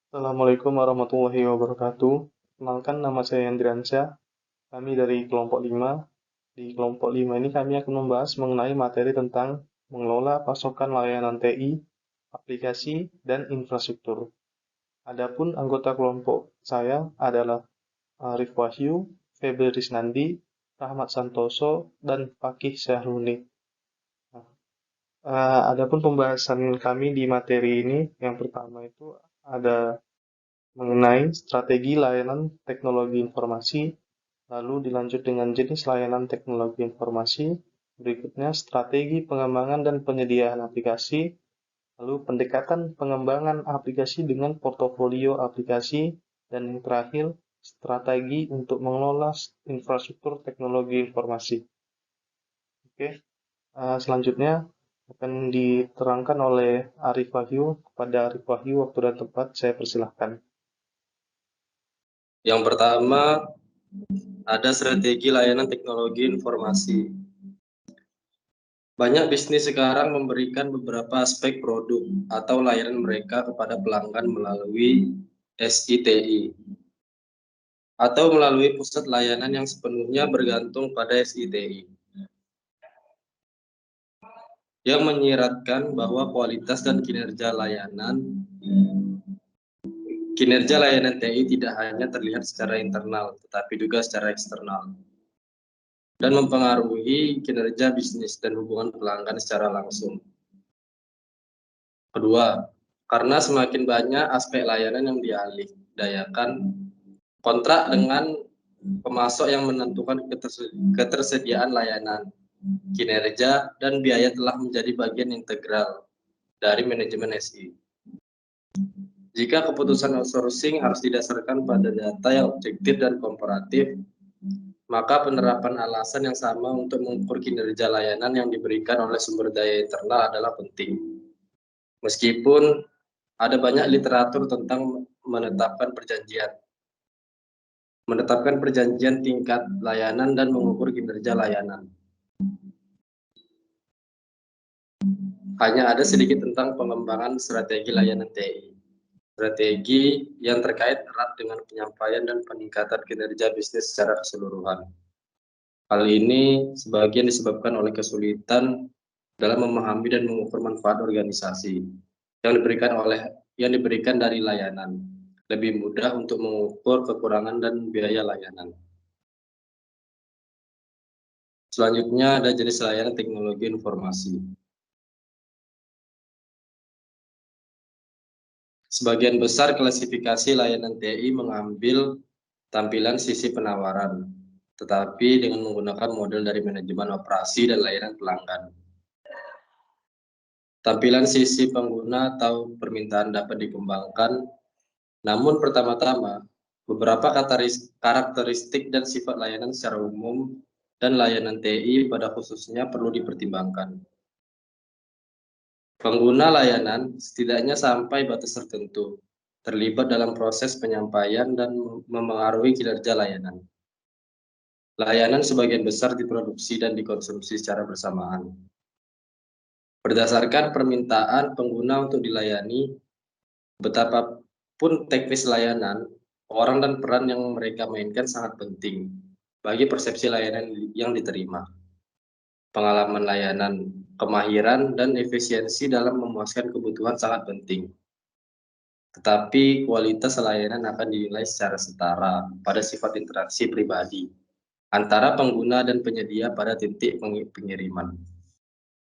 Assalamualaikum warahmatullahi wabarakatuh. Kenalkan nama saya Yandriansyah. Kami dari kelompok 5. Di kelompok 5 ini kami akan membahas mengenai materi tentang mengelola pasokan layanan TI, aplikasi, dan infrastruktur. Adapun anggota kelompok saya adalah Arif Wahyu, Febri Risnandi, Rahmat Santoso, dan Fakih Syahruni. Nah, adapun pembahasan kami di materi ini, yang pertama itu ada mengenai strategi layanan teknologi informasi, lalu dilanjut dengan jenis layanan teknologi informasi, berikutnya strategi pengembangan dan penyediaan aplikasi, lalu pendekatan pengembangan aplikasi dengan portofolio aplikasi, dan yang terakhir, strategi untuk mengelola infrastruktur teknologi informasi. Oke, selanjutnya akan diterangkan oleh Arif Wahyu. Kepada Arif Wahyu, waktu dan tempat saya persilahkan. Yang pertama, ada strategi layanan teknologi informasi. Banyak bisnis sekarang memberikan beberapa aspek produk atau layanan mereka kepada pelanggan melalui SITI atau melalui pusat layanan yang sepenuhnya bergantung pada SITI, yang menyiratkan bahwa kualitas dan kinerja layanan TI tidak hanya terlihat secara internal, tetapi juga secara eksternal, dan mempengaruhi kinerja bisnis dan hubungan pelanggan secara langsung. Kedua, karena semakin banyak aspek layanan yang dialih-dayakan, kontrak dengan pemasok yang menentukan ketersediaan layanan, kinerja, dan biaya telah menjadi bagian integral dari manajemen SI. Jika keputusan outsourcing harus didasarkan pada data yang objektif dan komparatif, maka penerapan alasan yang sama untuk mengukur kinerja layanan yang diberikan oleh sumber daya internal adalah penting. Meskipun ada banyak literatur tentang menetapkan perjanjian tingkat layanan dan mengukur kinerja layanan. Hanya ada sedikit tentang pengembangan strategi layanan TI. Strategi yang terkait erat dengan penyampaian dan peningkatan kinerja bisnis secara keseluruhan. Hal ini sebagian disebabkan oleh kesulitan dalam memahami dan mengukur manfaat organisasi yang diberikan dari layanan. Lebih mudah untuk mengukur kekurangan dan biaya layanan. Selanjutnya ada jenis layanan teknologi informasi. Sebagian besar klasifikasi layanan TI mengambil tampilan sisi penawaran, tetapi dengan menggunakan model dari manajemen operasi dan layanan pelanggan. Tampilan sisi pengguna atau permintaan dapat dikembangkan, namun pertama-tama, beberapa karakteristik dan sifat layanan secara umum dan layanan TI pada khususnya perlu dipertimbangkan. Pengguna layanan setidaknya sampai batas tertentu terlibat dalam proses penyampaian dan memengaruhi kinerja layanan. Layanan sebagian besar diproduksi dan dikonsumsi secara bersamaan. Berdasarkan permintaan pengguna untuk dilayani, betapapun teknis layanan, orang dan peran yang mereka mainkan sangat penting bagi persepsi layanan yang diterima. Pengalaman layanan, kemahiran, dan efisiensi dalam memuaskan kebutuhan sangat penting. Tetapi kualitas layanan akan dinilai secara setara pada sifat interaksi pribadi antara pengguna dan penyedia pada titik pengiriman.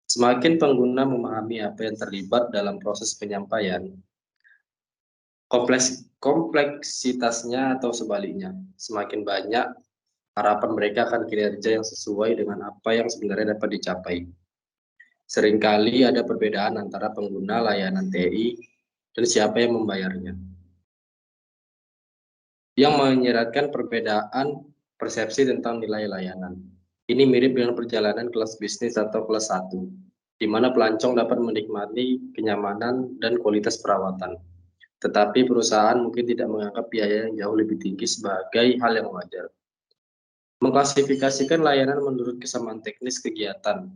Semakin pengguna memahami apa yang terlibat dalam proses penyampaian, kompleksitasnya atau sebaliknya, semakin banyak harapan mereka akan kinerja yang sesuai dengan apa yang sebenarnya dapat dicapai. Seringkali ada perbedaan antara pengguna layanan TI dan siapa yang membayarnya, yang menyiratkan perbedaan persepsi tentang nilai layanan. Ini mirip dengan perjalanan kelas bisnis atau kelas 1, di mana pelancong dapat menikmati kenyamanan dan kualitas perawatan. Tetapi perusahaan mungkin tidak menganggap biaya yang jauh lebih tinggi sebagai hal yang wajar. Mengklasifikasikan layanan menurut kesamaan teknis kegiatan,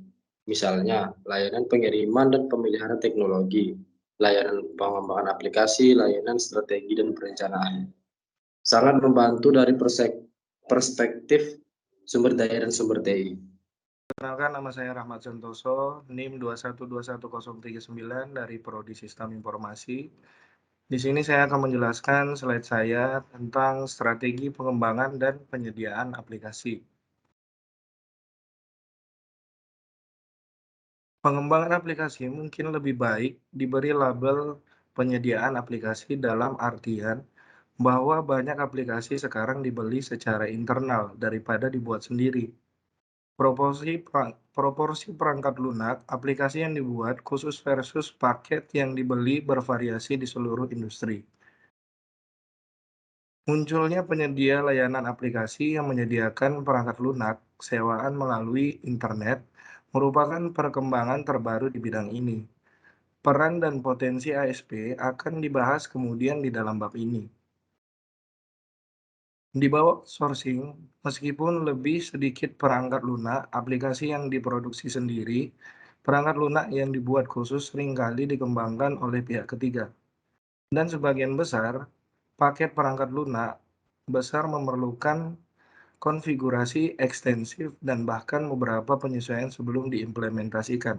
misalnya layanan pengiriman dan pemeliharaan teknologi, layanan pengembangan aplikasi, layanan strategi dan perencanaan. Sangat membantu dari perspektif sumber daya dan sumber TI. Perkenalkan, nama saya Rahmat Santoso, NIM 2121039 dari Prodi Sistem Informasi. Di sini saya akan menjelaskan slide saya tentang strategi pengembangan dan penyediaan aplikasi. Pengembangan aplikasi mungkin lebih baik diberi label penyediaan aplikasi dalam artian bahwa banyak aplikasi sekarang dibeli secara internal daripada dibuat sendiri. Proporsi perangkat lunak aplikasi yang dibuat khusus versus paket yang dibeli bervariasi di seluruh industri. Munculnya penyedia layanan aplikasi yang menyediakan perangkat lunak sewaan melalui internet merupakan perkembangan terbaru di bidang ini. Peran dan potensi ASP akan dibahas kemudian di dalam bab ini. Di bawah outsourcing, meskipun lebih sedikit perangkat lunak aplikasi yang diproduksi sendiri, perangkat lunak yang dibuat khusus seringkali dikembangkan oleh pihak ketiga. Dan sebagian besar, paket perangkat lunak besar memerlukan konfigurasi ekstensif dan bahkan beberapa penyesuaian sebelum diimplementasikan.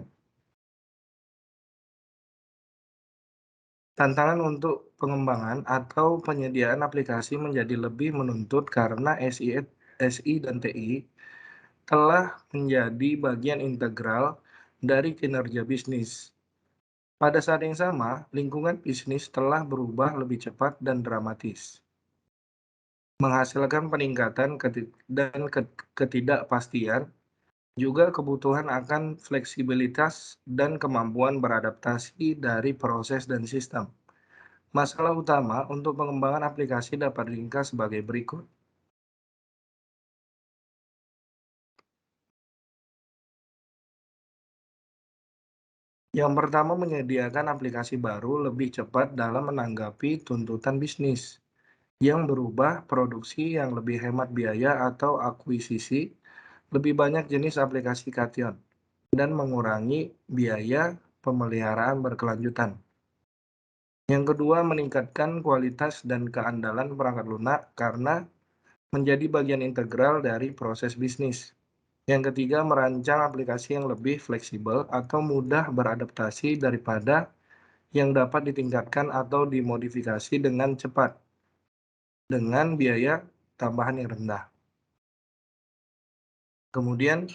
Tantangan untuk pengembangan atau penyediaan aplikasi menjadi lebih menuntut karena SI dan TI telah menjadi bagian integral dari kinerja bisnis. Pada saat yang sama, lingkungan bisnis telah berubah lebih cepat dan dramatis, menghasilkan peningkatan dan ketidakpastian, juga kebutuhan akan fleksibilitas dan kemampuan beradaptasi dari proses dan sistem. Masalah utama untuk pengembangan aplikasi dapat diringkas sebagai berikut. Yang pertama, menyediakan aplikasi baru lebih cepat dalam menanggapi tuntutan bisnis yang berubah, produksi yang lebih hemat biaya atau akuisisi, lebih banyak jenis aplikasi Kation, dan mengurangi biaya pemeliharaan berkelanjutan. Yang kedua, meningkatkan kualitas dan keandalan perangkat lunak karena menjadi bagian integral dari proses bisnis. Yang ketiga, merancang aplikasi yang lebih fleksibel atau mudah beradaptasi daripada yang dapat ditingkatkan atau dimodifikasi dengan cepat dengan biaya tambahan yang rendah. Kemudian,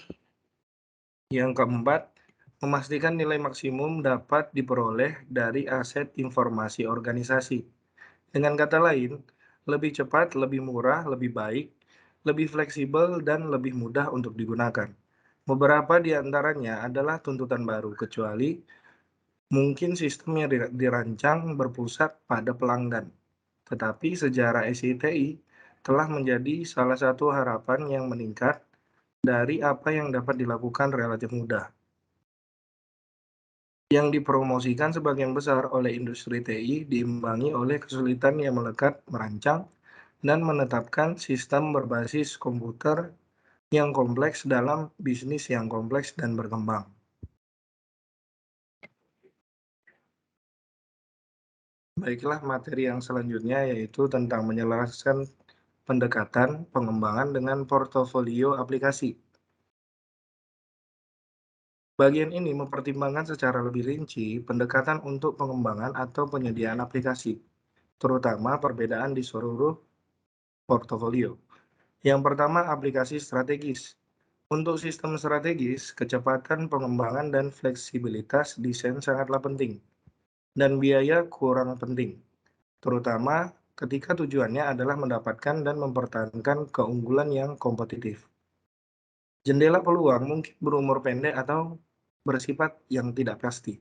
yang keempat, memastikan nilai maksimum dapat diperoleh dari aset informasi organisasi. Dengan kata lain, lebih cepat, lebih murah, lebih baik, lebih fleksibel, dan lebih mudah untuk digunakan. Beberapa di antaranya adalah tuntutan baru, kecuali mungkin sistemnya dirancang berpusat pada pelanggan. Tetapi sejarah SITI telah menjadi salah satu harapan yang meningkat dari apa yang dapat dilakukan relatif mudah. Yang dipromosikan sebagian besar oleh industri TI diimbangi oleh kesulitan yang melekat merancang dan menetapkan sistem berbasis komputer yang kompleks dalam bisnis yang kompleks dan berkembang. Baiklah, materi yang selanjutnya yaitu tentang menjelaskan pendekatan pengembangan dengan portofolio aplikasi. Bagian ini mempertimbangkan secara lebih rinci pendekatan untuk pengembangan atau penyediaan aplikasi, terutama perbedaan di seluruh portofolio. Yang pertama, aplikasi strategis. Untuk sistem strategis, kecepatan pengembangan dan fleksibilitas desain sangatlah penting, dan biaya kurang penting, terutama ketika tujuannya adalah mendapatkan dan mempertahankan keunggulan yang kompetitif. Jendela peluang mungkin berumur pendek atau bersifat yang tidak pasti.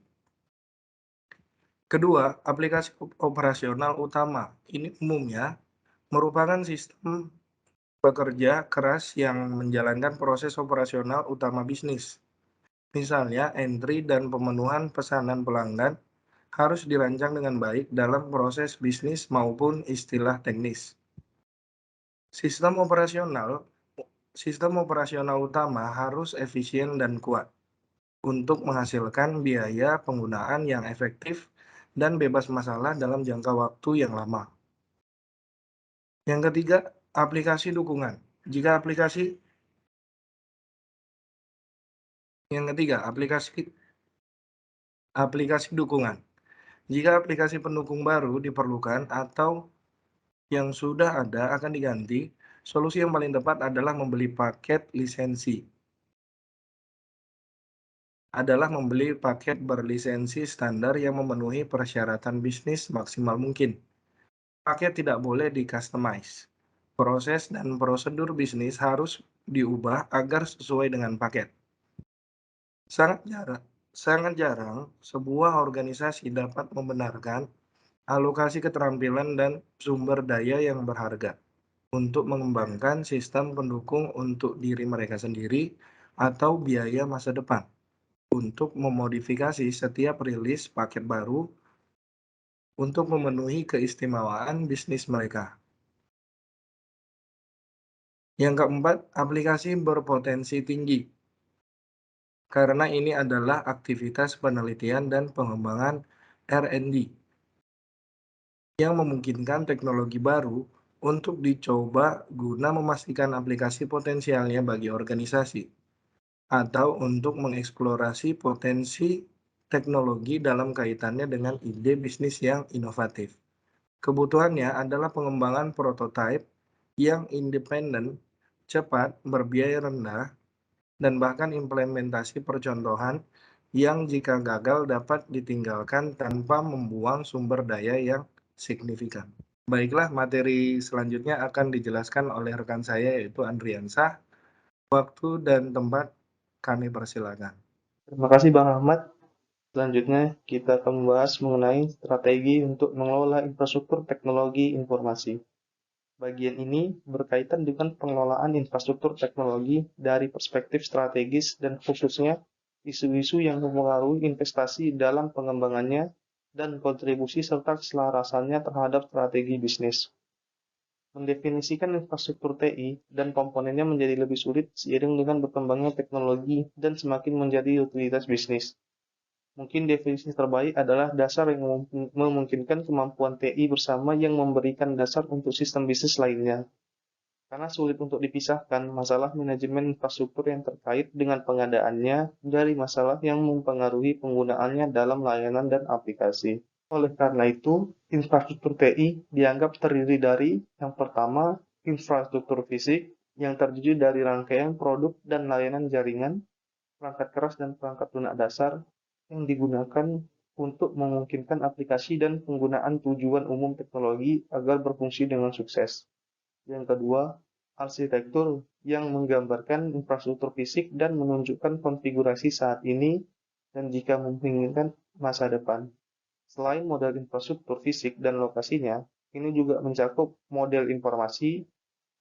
Kedua, aplikasi operasional utama. Ini umumnya merupakan sistem bekerja keras yang menjalankan proses operasional utama bisnis. Misalnya, entry dan pemenuhan pesanan pelanggan harus dirancang dengan baik dalam proses bisnis maupun istilah teknis. Sistem operasional utama harus efisien dan kuat untuk menghasilkan biaya penggunaan yang efektif dan bebas masalah dalam jangka waktu yang lama. Yang ketiga, aplikasi dukungan. Jika aplikasi Yang ketiga, aplikasi dukungan. Jika aplikasi pendukung baru diperlukan atau yang sudah ada akan diganti, solusi yang paling tepat adalah membeli paket lisensi. Berlisensi standar yang memenuhi persyaratan bisnis maksimal mungkin. Paket tidak boleh di-customize. Proses dan prosedur bisnis harus diubah agar sesuai dengan paket. Sangat jarang sebuah organisasi dapat membenarkan alokasi keterampilan dan sumber daya yang berharga untuk mengembangkan sistem pendukung untuk diri mereka sendiri atau biaya masa depan untuk memodifikasi setiap rilis paket baru untuk memenuhi keistimewaan bisnis mereka. Yang keempat, aplikasi berpotensi tinggi. Karena ini adalah aktivitas penelitian dan pengembangan R&D yang memungkinkan teknologi baru untuk dicoba guna memastikan aplikasi potensialnya bagi organisasi, atau untuk mengeksplorasi potensi teknologi dalam kaitannya dengan ide bisnis yang inovatif. Kebutuhannya adalah pengembangan prototipe yang independen, cepat, berbiaya rendah, dan bahkan implementasi percontohan yang jika gagal dapat ditinggalkan tanpa membuang sumber daya yang signifikan. Baiklah, materi selanjutnya akan dijelaskan oleh rekan saya yaitu Andriansah. Waktu dan tempat kami persilakan. Terima kasih Bang Ahmad. Selanjutnya kita akan membahas mengenai strategi untuk mengelola infrastruktur teknologi informasi. Bagian ini berkaitan dengan pengelolaan infrastruktur teknologi dari perspektif strategis dan khususnya isu-isu yang mempengaruhi investasi dalam pengembangannya dan kontribusi serta keselarasannya terhadap strategi bisnis. Mendefinisikan infrastruktur TI dan komponennya menjadi lebih sulit seiring dengan berkembangnya teknologi dan semakin menjadi utilitas bisnis. Mungkin definisi terbaik adalah dasar yang memungkinkan kemampuan TI bersama yang memberikan dasar untuk sistem bisnis lainnya. Karena sulit untuk dipisahkan masalah manajemen infrastruktur yang terkait dengan pengadaannya dari masalah yang mempengaruhi penggunaannya dalam layanan dan aplikasi. Oleh karena itu, infrastruktur TI dianggap terdiri dari yang pertama, infrastruktur fisik yang terdiri dari rangkaian produk dan layanan jaringan, perangkat keras dan perangkat lunak dasar yang digunakan untuk memungkinkan aplikasi dan penggunaan tujuan umum teknologi agar berfungsi dengan sukses. Yang kedua, arsitektur yang menggambarkan infrastruktur fisik dan menunjukkan konfigurasi saat ini dan jika memungkinkan masa depan. Selain model infrastruktur fisik dan lokasinya, ini juga mencakup model informasi,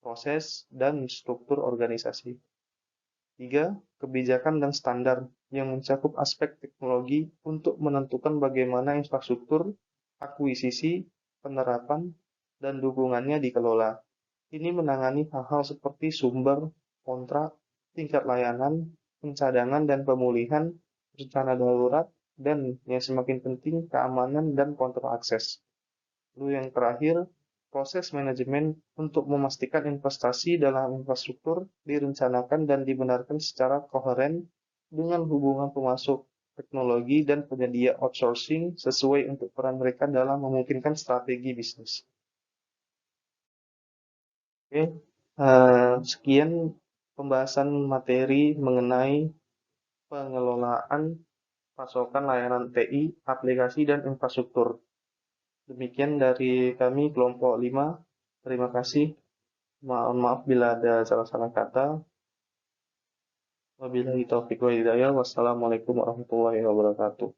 proses, dan struktur organisasi. 3. Kebijakan dan standar yang mencakup aspek teknologi untuk menentukan bagaimana infrastruktur, akuisisi, penerapan, dan dukungannya dikelola. Ini menangani hal-hal seperti sumber, kontrak, tingkat layanan, pencadangan dan pemulihan, rencana darurat, dan yang semakin penting keamanan dan kontrol akses. Lalu yang terakhir, proses manajemen untuk memastikan investasi dalam infrastruktur direncanakan dan dibenarkan secara koheren dengan hubungan pemasok teknologi dan penyedia outsourcing sesuai untuk peran mereka dalam memungkinkan strategi bisnis. Oke, sekian pembahasan materi mengenai pengelolaan pasokan layanan TI, aplikasi, dan infrastruktur. Demikian dari kami kelompok 5. Terima kasih. Mohon maaf bila ada salah-salah kata. Wabillahi taufiq wa hidayah. Wassalamualaikum warahmatullahi wabarakatuh.